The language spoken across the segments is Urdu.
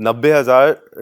90,000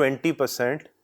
20%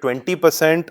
20%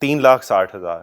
3,60,000।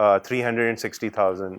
360,000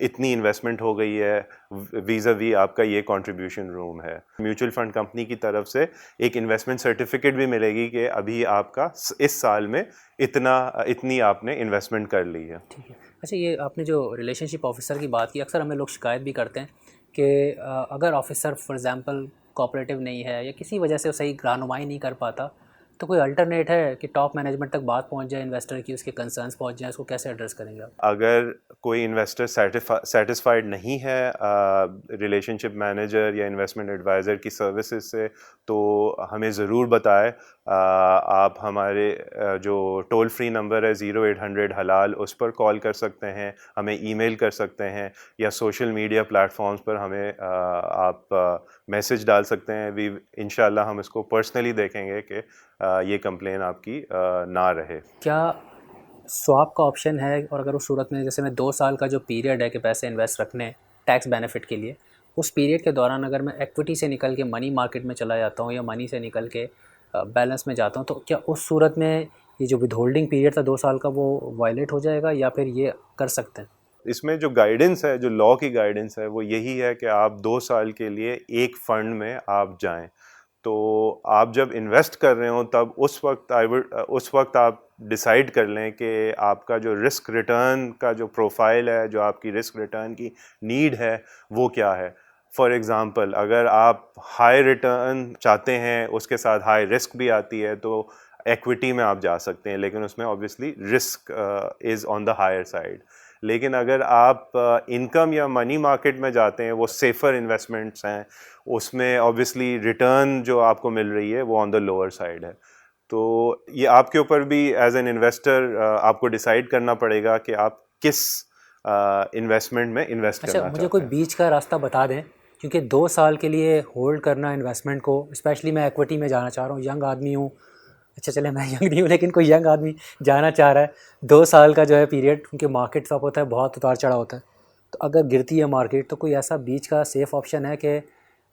اتنی انویسٹمنٹ ہو گئی ہے ویزا وی آپ کا یہ کنٹریبیوشن روم ہے. میوچل فنڈ کمپنی کی طرف سے ایک انویسٹمنٹ سرٹیفکیٹ بھی ملے گی کہ ابھی آپ کا اس سال میں اتنی آپ نے انویسٹمنٹ کر لی ہے. ٹھیک ہے. اچھا یہ آپ نے جو ریلیشن شپ آفیسر کی بات کی، اکثر ہمیں لوگ شکایت بھی کرتے ہیں کہ اگر آفیسر فار ایگزامپل کوآپریٹیو نہیں ہے یا کسی وجہ سے وہ صحیح رہنمائی نہیں کر پاتا، تو کوئی الٹرنیٹ ہے کہ ٹاپ مینجمنٹ تک بات پہنچ جائے انویسٹر کی، اس کے کنسرنس پہنچ جائیں، اس کو کیسے ایڈریس کریں گے آپ؟ اگر کوئی انویسٹر سیٹسفائیڈ نہیں ہے ریلیشن شپ مینیجر یا انویسٹمنٹ ایڈوائزر کی سروسز سے تو ہمیں ضرور بتائیں. آپ ہمارے جو ٹول فری نمبر ہے 0800 حلال، اس پر کال کر سکتے ہیں، ہمیں ای میل کر سکتے ہیں، یا سوشل میڈیا پلیٹفارمز پر ہمیں آپ میسج ڈال سکتے ہیں. انشاءاللہ ہم اس کو پرسنلی دیکھیں گے کہ یہ کمپلین آپ کی نہ رہے. کیا سواپ کا آپشن ہے؟ اور اگر اس صورت میں جیسے میں 2 سال کا جو پیریڈ ہے کہ پیسے انویسٹ رکھنے ٹیکس بینیفٹ کے لیے، اس پیریڈ کے دوران اگر میں ایکویٹی سے نکل کے منی مارکیٹ میں چلا جاتا ہوں یا منی سے نکل کے بیلنس میں جاتا ہوں، تو کیا اس صورت میں یہ جو ود ہولڈنگ پیریڈ تھا 2 سال کا وہ وائلیٹ ہو جائے گا یا پھر یہ کر سکتے ہیں؟ اس میں جو گائیڈنس ہے، جو لا کی گائیڈنس ہے، وہ یہی ہے کہ آپ 2 سال کے لیے ایک فنڈ میں آپ جائیں. تو آپ جب انویسٹ کر رہے ہوں تب اس وقت آپ ڈیسائیڈ کر لیں کہ آپ کا جو رسک ریٹرن کا جو پروفائل ہے، جو آپ کی رسک ریٹرن کی نیڈ ہے، وہ کیا ہے. فار ایگزامپل اگر آپ ہائی ریٹرن چاہتے ہیں، اس کے ساتھ ہائی رسک بھی آتی ہے، تو ایکویٹی میں آپ جا سکتے ہیں، لیکن اس میں obviously risk is on the higher side. لیکن اگر آپ انکم یا منی مارکیٹ میں جاتے ہیں، وہ سیفر انویسٹمنٹس ہیں، اس میں اوبیسلی ریٹرن جو آپ کو مل رہی ہے وہ آن دا لوور سائڈ ہے. تو یہ آپ کے اوپر بھی ایز این انویسٹر آپ کو ڈیسائیڈ کرنا پڑے گا کہ آپ کس انویسٹمنٹ میں انویسٹ کرنا چاہتے ہیں. اچھا مجھے کوئی بیچ کا راستہ بتا دیں، کیونکہ 2 سال کے لیے ہولڈ کرنا انویسٹمنٹ کو، اسپیشلی میں ایکویٹی میں جانا چاہ رہا ہوں، ینگ آدمی ہوں. اچھا چلے میں ینگ نہیں ہوں لیکن کوئی ینگ آدمی جانا چاہ رہا ہے، 2 سال کا جو ہے پیریڈ، کیونکہ مارکیٹ سب ہوتا ہے بہت اتار چڑھا ہوتا ہے، تو اگر گرتی ہے مارکیٹ تو کوئی ایسا بیچ کا سیف آپشن ہے کہ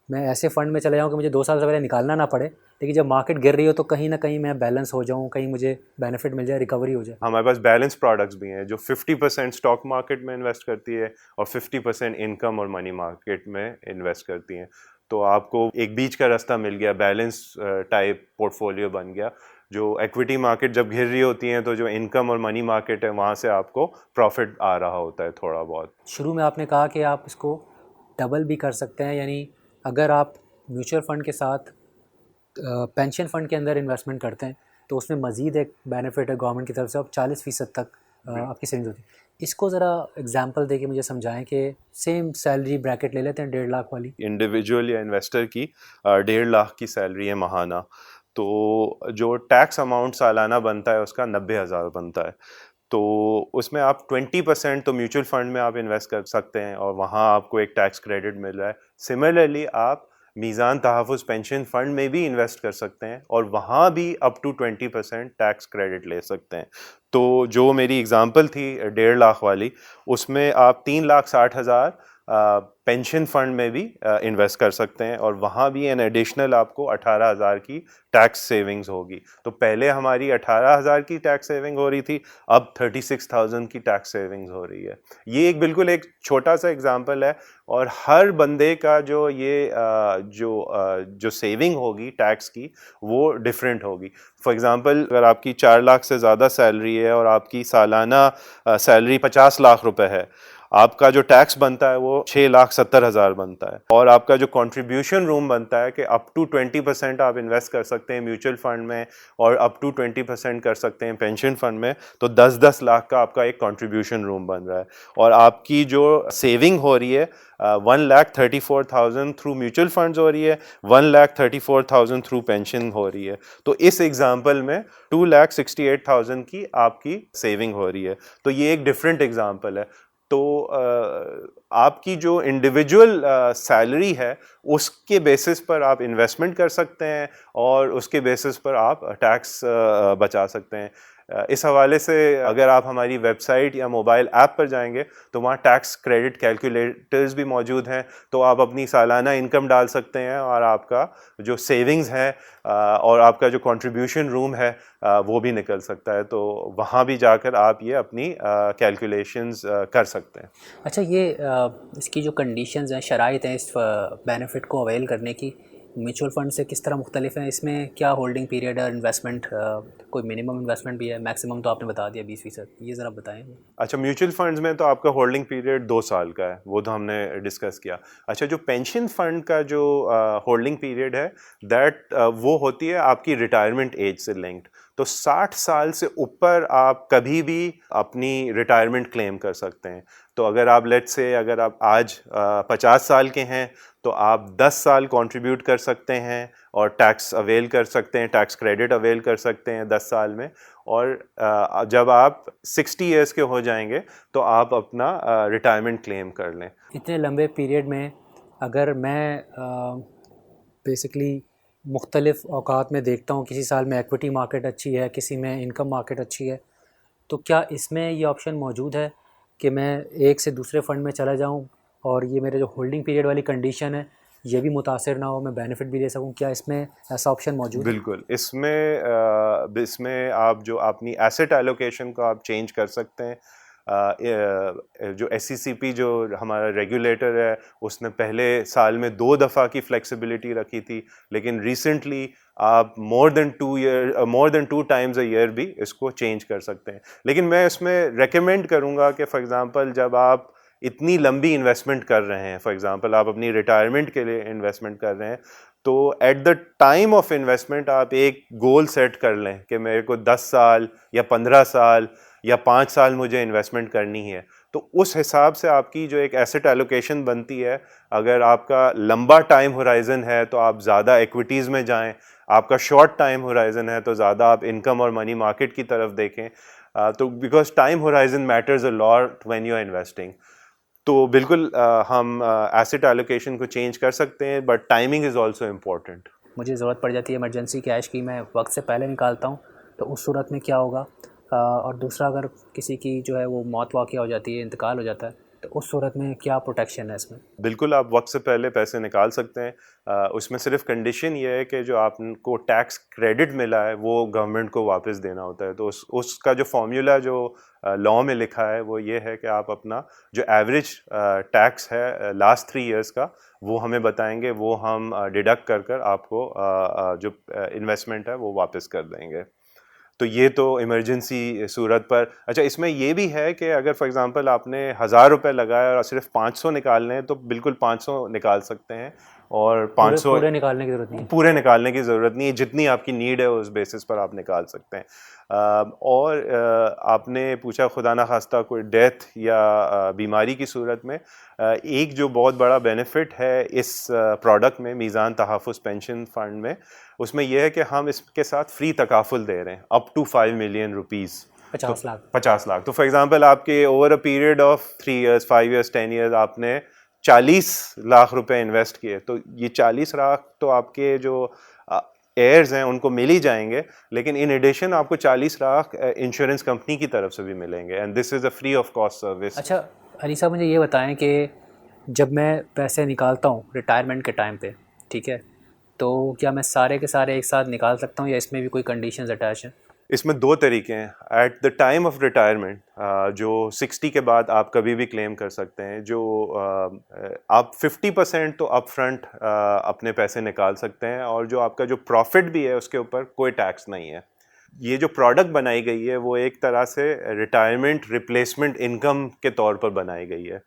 میں ایسے فنڈ میں چلے جاؤں کہ مجھے 2 سال سے پہلے نکالنا نہ پڑے، لیکن جب مارکیٹ گر رہی ہو تو کہیں نہ کہیں میں بیلنس ہو جاؤں، کہیں مجھے بینیفٹ مل جائے، ریکوری ہو جائے. ہمارے پاس بیلنس پروڈکٹس بھی ہیں جو 50% اسٹاک مارکیٹ میں انویسٹ کرتی ہے اور 50% انکم اور منی مارکیٹ میں انویسٹ کرتی ہیں. تو آپ کو ایک بیچ کا راستہ مل گیا، بیلنس ٹائپ پورٹ فولیو بن گیا. جو ایکویٹی مارکیٹ جب گر رہی ہوتی ہیں تو جو انکم اور منی مارکیٹ ہے وہاں سے آپ کو پروفٹ آ رہا ہوتا ہے تھوڑا بہت. شروع میں آپ نے کہا کہ آپ اس کو ڈبل بھی کر سکتے ہیں، یعنی اگر آپ میوچل فنڈ کے ساتھ پینشن فنڈ کے اندر انویسٹمنٹ کرتے ہیں تو اس میں مزید ایک بینیفٹ ہے گورنمنٹ کی طرف سے، اب 40% تک آپ کی سیونگز ہوتی ہے. اس کو ذرا اگزامپل دے کے مجھے سمجھائیں کہ سیم سیلری بریکٹ لے لیتے ہیں 1.5 لاکھ والی. انڈیویجول یا انویسٹر کی 1.5 لاکھ کی سیلری ہے ماہانہ، تو جو ٹیکس اماؤنٹ سالانہ بنتا ہے اس کا 90,000 بنتا ہے. تو اس میں آپ 20% تو میوچل فنڈ میں آپ انویسٹ کر سکتے ہیں اور وہاں آپ کو ایک ٹیکس کریڈٹ مل رہا ہے. سملرلی آپ میزان تحفظ پینشن فنڈ میں بھی انویسٹ کر سکتے ہیں اور وہاں بھی اپ ٹو 20% ٹیکس کریڈٹ لے سکتے ہیں. تو جو میری اگزامپل تھی 1.5 لاکھ والی، اس میں آپ 3,60,000 پینشن فنڈ میں بھی انویسٹ کر سکتے ہیں اور وہاں بھی این ایڈیشنل آپ کو 18,000 کی ٹیکس سیونگز ہوگی. تو پہلے ہماری 18,000 کی ٹیکس سیونگ ہو رہی تھی، اب 36,000 کی ٹیکس سیونگز ہو رہی ہے. یہ ایک بالکل ایک چھوٹا سا اگزامپل ہے، اور ہر بندے کا جو سیونگ ہوگی ٹیکس کی وہ ڈفرینٹ ہوگی. فار ایگزامپل اگر آپ کی 4 لاکھ سے زیادہ سیلری ہے اور آپ کی سالانہ سیلری 50 لاکھ روپے ہے، آپ کا جو ٹیکس بنتا ہے وہ 6,70,000 بنتا ہے. اور آپ کا جو کنٹریبیوشن روم بنتا ہے کہ اپ ٹو 20% آپ انویسٹ کر سکتے ہیں میوچل فنڈ میں اور اپ ٹو 20% کر سکتے ہیں پینشن فنڈ میں، تو 10 لاکھ کا آپ کا ایک کنٹریبیوشن روم بن رہا ہے. اور آپ کی جو سیونگ ہو رہی ہے 1,34,000 تھرو میوچل فنڈز ہو رہی ہے، 1,34,000 تھرو پینشن ہو رہی ہے. تو اس ایگزامپل میں 2,68,000 کی آپ کی سیونگ ہو رہی ہے. تو یہ ایک ڈفرینٹ ایگزامپل ہے. تو آپ کی جو انڈیویجول سیلری ہے اس کے بیسس پر آپ انویسٹمنٹ کر سکتے ہیں اور اس کے بیسس پر آپ ٹیکس بچا سکتے ہیں. اس حوالے سے اگر آپ ہماری ویب سائٹ یا موبائل ایپ پر جائیں گے تو وہاں ٹیکس کریڈٹ کیلکولیٹرز بھی موجود ہیں، تو آپ اپنی سالانہ انکم ڈال سکتے ہیں اور آپ کا جو سیونگز ہے اور آپ کا جو کنٹریبیوشن روم ہے وہ بھی نکل سکتا ہے. تو وہاں بھی جا کر آپ یہ اپنی کیلکولیشنز کر سکتے ہیں. سکتے ہیں. اچھا یہ اس کی جو کنڈیشنز ہیں، شرائط ہیں اس بینیفٹ کو اویل کرنے کی، میوچل فنڈ سے کس طرح مختلف ہیں؟ اس میں کیا ہولڈنگ پیریڈ ہے، انویسٹمنٹ کوئی منیمم انویسٹمنٹ بھی ہے؟ میکسیمم تو آپ نے بتا دیا 20%، یہ ذرا بتائیں. اچھا میوچل فنڈز میں تو آپ کا ہولڈنگ پیریڈ 2 سال کا ہے، وہ تو ہم نے ڈسکس کیا. اچھا جو پینشن فنڈ کا جو ہولڈنگ پیریڈ ہے دیٹ وہ ہوتی ہے آپ کی ریٹائرمنٹ ایج سے لنکڈ. تو 60 سال سے اوپر آپ کبھی بھی اپنی ریٹائرمنٹ کلیم کر سکتے ہیں. تو اگر آپ لیٹ سے اگر آپ آج 50 سال کے ہیں تو آپ 10 سال کنٹریبیوٹ کر سکتے ہیں اور ٹیکس اویل کر سکتے ہیں، ٹیکس کریڈٹ اویل کر سکتے ہیں 10 سال میں. اور جب آپ 60 ایئرس کے ہو جائیں گے تو آپ اپنا ریٹائرمنٹ کلیم کر لیں. اتنے لمبے پیریڈ میں اگر میں بیسکلی مختلف اوقات میں دیکھتا ہوں، کسی سال میں ایکویٹی مارکیٹ اچھی ہے، کسی میں انکم مارکیٹ اچھی ہے، تو کیا اس میں یہ آپشن موجود ہے کہ میں ایک سے دوسرے فنڈ میں چلا جاؤں اور یہ میرے جو ہولڈنگ پیریڈ والی کنڈیشن ہے یہ بھی متاثر نہ ہو، میں بینیفٹ بھی دے سکوں؟ کیا اس میں ایسا آپشن موجود ہے؟ بالکل. اس میں آپ جو اپنی ایسٹ ایلوکیشن کو آپ چینج کر سکتے ہیں. جو ایس سی سی پی جو ہمارا ریگولیٹر ہے اس نے پہلے سال میں 2 دفعہ کی فلیکسیبلٹی رکھی تھی، لیکن ریسنٹلی آپ مور دین 2 ٹائمز اے ایئر بھی اس کو چینج کر سکتے ہیں. لیکن میں اس میں ریکمینڈ کروں گا کہ فار ایگزامپل جب آپ اتنی لمبی انویسٹمنٹ کر رہے ہیں، فار ایگزامپل آپ اپنی ریٹائرمنٹ کے لیے انویسٹمنٹ کر رہے ہیں، تو at the time of investment آپ ایک گول سیٹ کر لیں کہ میرے کو 10 سال یا 15 سال یا 5 سال مجھے انویسٹمنٹ کرنی ہے. تو اس حساب سے آپ کی جو ایک ایسٹ ایلوکیشن بنتی ہے، اگر آپ کا لمبا ٹائم ہورائزن ہے تو آپ زیادہ ایکویٹیز میں جائیں، آپ کا شارٹ ٹائم ہورائزن ہے تو زیادہ آپ انکم اور منی مارکیٹ کی طرف دیکھیں. تو because time horizon matters a lot when you are investing. تو بالکل ہم ایسٹ ایلوکیشن کو چینج کر سکتے ہیں، but timing is also important. مجھے ضرورت پڑ جاتی ہے ایمرجنسی کیش کی، میں وقت سے پہلے نکالتا ہوں، تو اس صورت میں کیا ہوگا؟ اور دوسرا اگر کسی کی جو ہے وہ موت واقع ہو جاتی ہے، انتقال ہو جاتا ہے، تو اس صورت میں کیا پروٹیکشن ہے اس میں؟ بالکل آپ وقت سے پہلے پیسے نکال سکتے ہیں. اس میں صرف کنڈیشن یہ ہے کہ جو آپ کو ٹیکس کریڈٹ ملا ہے وہ گورنمنٹ کو واپس دینا ہوتا ہے. تو اس کا جو فارمولا جو لاء میں لکھا ہے وہ یہ ہے کہ آپ اپنا جو ایوریج ٹیکس ہے لاسٹ 3 ایئرس کا وہ ہمیں بتائیں گے، وہ ہم ڈیڈکٹ کر آپ کو جو انویسٹمنٹ ہے وہ واپس کر دیں گے. تو یہ تو ایمرجنسی صورت پر. اچھا اس میں یہ بھی ہے کہ اگر فار ایگزامپل آپ نے 1000 روپے لگایا اور صرف 500 نکالنے ہیں تو بالکل 500 نکال سکتے ہیں، اور 500 پورے نکالنے کی ضرورت نہیں ہے. پورے نکالنے کی ضرورت نہیں ہے، جتنی آپ کی نیڈ ہے اس بیسس پر آپ نکال سکتے ہیں. اور آپ نے پوچھا خدا نخواستہ کوئی ڈیتھ یا بیماری کی صورت میں ایک جو بہت بڑا بینیفٹ ہے اس پروڈکٹ میں، میزان تحفظ پینشن فنڈ میں، اس میں یہ ہے کہ ہم اس کے ساتھ فری تکافل دے رہے ہیں up to 5 million rupees, 50 lakh. 50 lakh. تو فار ایگزامپل آپ کے over a period of 3 years 5 years 10 years آپ نے 40 لاکھ روپے انویسٹ کیے، تو یہ 40 لاکھ تو آپ کے جو ایئرز ہیں ان کو مل ہی جائیں گے، لیکن ان ایڈیشن آپ کو 40 لاکھ انشورنس کمپنی کی طرف سے بھی ملیں گے، and this is a free of cost service. اچھا علی صاحب مجھے یہ بتائیں کہ جب میں پیسے نکالتا ہوں ریٹائرمنٹ کے ٹائم پہ، ٹھیک ہے، تو کیا میں سارے کے سارے ایک ساتھ نکال سکتا ہوں یا اس میں بھی کوئی کنڈیشنز اٹیچ ہیں؟ اس میں 2 طریقے ہیں. At the time of retirement جو 60 کے بعد آپ کبھی بھی کلیم کر سکتے ہیں، جو آپ 50% تو اپ فرنٹ اپنے پیسے نکال سکتے ہیں، اور جو آپ کا جو پروفٹ بھی ہے اس کے اوپر کوئی ٹیکس نہیں ہے. یہ جو پروڈکٹ بنائی گئی ہے وہ ایک طرح سے ریٹائرمنٹ ریپلیسمنٹ انکم کے طور پر بنائی گئی ہے.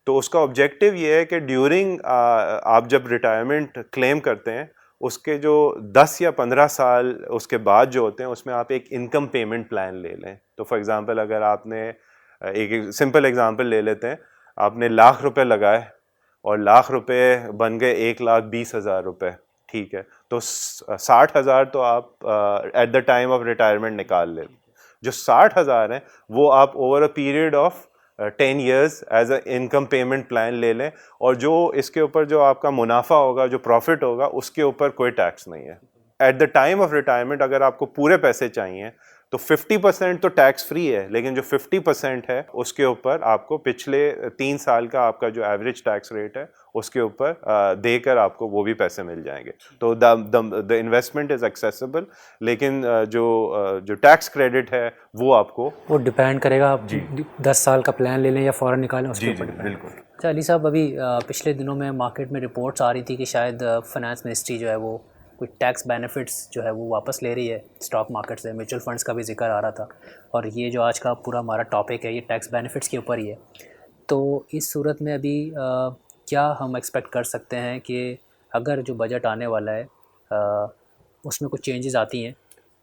تو اس کا آبجیکٹیو یہ ہے کہ ڈیورنگ آپ جب ریٹائرمنٹ کلیم کرتے ہیں اس کے جو 10 یا 15 سال اس کے بعد جو ہوتے ہیں اس میں آپ ایک انکم پیمنٹ پلان لے لیں. تو فار ایگزامپل اگر آپ نے ایک سمپل ایگزامپل لے لیتے ہیں، آپ نے 1,00,000 روپے لگائے اور 1,00,000 روپے بن گئے 1,20,000 روپے، ٹھیک ہے، تو 60,000 تو آپ at the time of retirement نکال لیں. جو 60,000 ہیں وہ آپ over a period of 10 years as a income payment plan لے لیں، اور جو اس کے اوپر جو آپ کا منافع ہوگا، جو پروفٹ ہوگا، اس کے اوپر کوئی ٹیکس نہیں ہے. At the time of retirement اگر آپ کو پورے پیسے چاہیے تو 50% تو ٹیکس فری ہے، لیکن جو 50% ہے اس کے اوپر آپ کو پچھلے 3 سال کا آپ کا جو ایوریج ٹیکس ریٹ ہے اس کے اوپر دے کر آپ کو وہ بھی پیسے مل جائیں گے. تو دا انویسٹمنٹ از ایکسیسیبل، لیکن جو ٹیکس کریڈٹ ہے وہ آپ کو وہ ڈپینڈ کرے گا آپ 10 سال کا پلان لے لیں یا فوراً نکالیں اس کے اوپر. بالکل. اچھا علی صاحب، ابھی پچھلے دنوں میں مارکیٹ میں رپورٹس آ رہی تھی کہ شاید فائنانس منسٹری جو ہے وہ کوئی ٹیکس بینیفٹس جو ہے وہ واپس لے رہی ہے اسٹاک مارکیٹ سے. میوچل فنڈس کا بھی ذکر آ رہا تھا، اور یہ جو آج کا پورا ہمارا ٹاپک ہے یہ ٹیکس بینیفٹس کے اوپر ہی ہے. تو اس صورت میں ابھی کیا ہم ایکسپیکٹ کر سکتے ہیں کہ اگر جو بجٹ آنے والا ہے اس میں کچھ چینجز آتی ہیں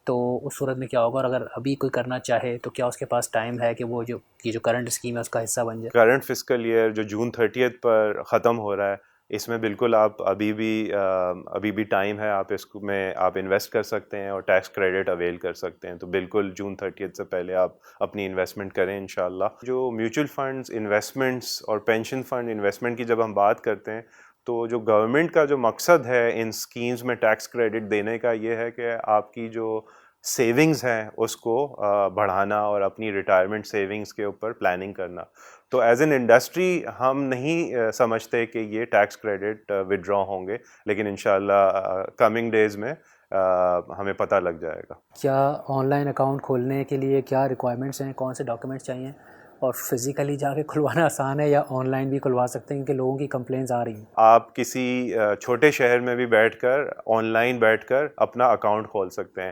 تو اس صورت میں کیا ہوگا، اور اگر ابھی کوئی کرنا چاہے تو کیا اس کے پاس ٹائم ہے کہ وہ جو کرنٹ اسکیم ہے اس کا حصہ بن جائے؟ کرنٹ فسکل ایئر جو جون 30 پر ختم ہو رہا ہے، اس میں بالکل آپ ابھی بھی ٹائم ہے، آپ اس میں آپ انویسٹ کر سکتے ہیں اور ٹیکس کریڈٹ اویل کر سکتے ہیں. تو بالکل جون 30 سے پہلے آپ اپنی انویسٹمنٹ کریں انشاءاللہ. جو میوچل فنڈز انویسٹمنٹس اور پینشن فنڈ انویسٹمنٹ کی جب ہم بات کرتے ہیں تو جو گورنمنٹ کا جو مقصد ہے ان اسکیمز میں ٹیکس کریڈٹ دینے کا یہ ہے کہ آپ کی جو سیونگز ہیں اس کو بڑھانا اور اپنی ریٹائرمنٹ سیونگز کے اوپر پلاننگ کرنا. تو ایز این انڈسٹری ہم نہیں سمجھتے کہ یہ ٹیکس کریڈٹ ودرا ہوں گے، لیکن انشاءاللہ کمنگ ڈیز میں ہمیں پتہ لگ جائے گا. کیا آن لائن اکاؤنٹ کھولنے کے لیے کیا ریکوائرمنٹس ہیں، کون سے ڈاکیومنٹس چاہیے، اور فزیکلی جا کے کھلوانا آسان ہے یا آن لائن بھی کھلوا سکتے ہیں کیونکہ لوگوں کی کمپلینز آ رہی ہیں؟ آپ کسی چھوٹے شہر میں بھی بیٹھ کر آن لائن بیٹھ کر اپنا اکاؤنٹ کھول سکتے ہیں.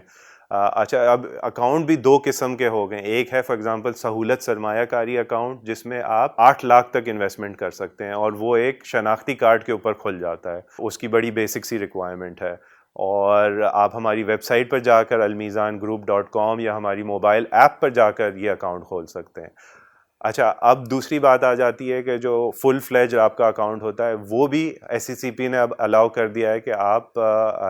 اچھا، اب اکاؤنٹ بھی 2 قسم کے ہو گئے. ایک ہے فار ایگزامپل سہولت سرمایہ کاری اکاؤنٹ، جس میں آپ 8 لاکھ تک انویسٹمنٹ کر سکتے ہیں، اور وہ ایک شناختی کارڈ کے اوپر کھل جاتا ہے. اس کی بڑی بیسک سی ریکوائرمنٹ ہے. اور آپ ہماری ویب سائٹ پر جا کر almizangroup.com یا ہماری موبائل ایپ پر جا کر یہ اکاؤنٹ کھول سکتے ہیں. اچھا، اب دوسری بات آ جاتی ہے کہ جو فل فلیج آپ کا اکاؤنٹ ہوتا ہے وہ بھی SECP نے اب الاؤ کر دیا ہے کہ آپ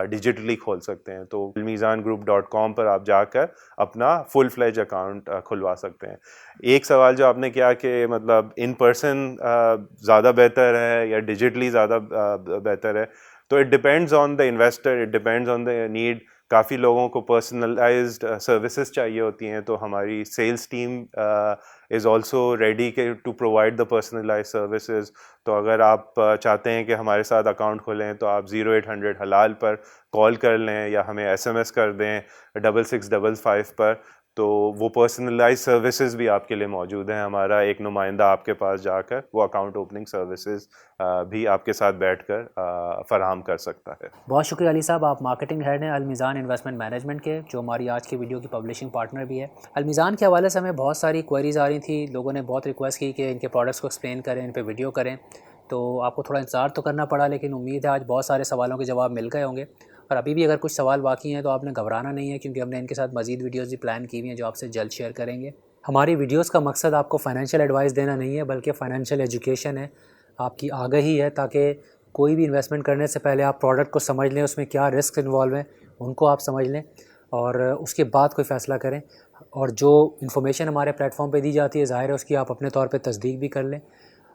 ڈیجیٹلی کھول سکتے ہیں. تو almizangroup.com پر آپ جا کر اپنا فل فلیج اکاؤنٹ کھلوا سکتے ہیں. ایک سوال جو آپ نے کیا کہ مطلب ان پرسن زیادہ بہتر ہے یا ڈیجیٹلی زیادہ بہتر ہے، تو it depends on the investor, it depends on the need. کافی لوگوں کو پرسنلائزڈ سروسز چاہیے ہوتی ہیں، تو ہماری sales team is also ready to provide the personalise services. تو اگر آپ چاہتے ہیں کہ ہمارے ساتھ اکاؤنٹ کھولیں تو آپ 0800 حلال پر کال کر لیں یا ہمیں SMS کر دیں 6655 پر. تو وہ پرسنلائز سروسز بھی آپ کے لیے موجود ہیں. ہمارا ایک نمائندہ آپ کے پاس جا کر وہ اکاؤنٹ اوپننگ سروسز بھی آپ کے ساتھ بیٹھ کر فراہم کر سکتا ہے. بہت شکریہ علی صاحب، آپ مارکیٹنگ ہیڈ ہیں المیزان انویسٹمنٹ مینجمنٹ کے، جو ہماری آج کی ویڈیو کی پبلشنگ پارٹنر بھی ہے. المیزان کے حوالے سے ہمیں بہت ساری کوئریز آ رہی تھی، لوگوں نے بہت ریکویسٹ کی کہ ان کے پروڈکٹس کو ایکسپلین کریں، ان پہ ویڈیو کریں. تو آپ کو تھوڑا انتظار تو کرنا پڑا، لیکن امید ہے آج بہت سارے سوالوں کے جواب مل گئے ہوں گے. اور ابھی بھی اگر کچھ سوال باقی ہیں تو آپ نے گھبرانا نہیں ہے، کیونکہ ہم نے ان کے ساتھ مزید ویڈیوز بھی پلان کی ہوئی ہیں جو آپ سے جلد شیئر کریں گے. ہماری ویڈیوز کا مقصد آپ کو فائنینشیل ایڈوائس دینا نہیں ہے، بلکہ فائنینشیل ایجوکیشن ہے، آپ کی آگہی ہے، تاکہ کوئی بھی انویسٹمنٹ کرنے سے پہلے آپ پروڈکٹ کو سمجھ لیں، اس میں کیا رسک انوالو ہیں ان کو آپ سمجھ لیں، اور اس کے بعد کوئی فیصلہ کریں. اور جو انفارمیشن ہمارے پلیٹ فارم پہ دی جاتی ہے ظاہر ہے اس کی آپ اپنے طور پہ تصدیق بھی کر لیں.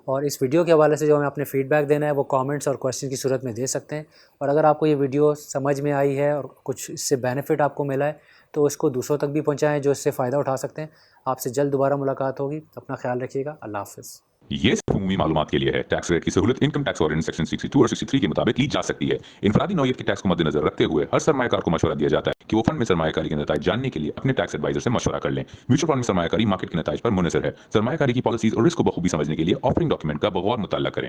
اور اس ویڈیو کے حوالے سے جو ہمیں اپنے فیڈ بیک دینا ہے وہ کامنٹس اور کویشچن کی صورت میں دے سکتے ہیں. اور اگر آپ کو یہ ویڈیو سمجھ میں آئی ہے اور کچھ اس سے بینیفٹ آپ کو ملا ہے تو اس کو دوسروں تک بھی پہنچائیں جو اس سے فائدہ اٹھا سکتے ہیں. آپ سے جلد دوبارہ ملاقات ہوگی. اپنا خیال رکھیے گا. اللہ حافظ. یہ صرف عمومی معلومات کے لیے ہے. ٹیکس ریٹ کی سہولت انکم ٹیکس آرڈیننس سیکشن 62 اور 63 کے مطابق لی جا سکتی ہے. انفرادی نوعیت کے ٹیکس کو مد نظر رکھتے ہوئے ہر سرمایہ کار کو مشورہ دیا جاتا ہے کہ وہ فنڈ میں سرمایہ کاری کے نتائج جاننے کے لیے اپنے ٹیکس ایڈوائزر سے مشورہ کر لیں. میوچل فنڈ میں سرمایہ کاری مارکیٹ کے نتائج پر منحصر ہے. سرمایہ کاری کی پالیسیز اور رسک کو بخوبی سمجھنے کے لیے آفرنگ ڈاکیومنٹ کا بغور مطالعہ کریں.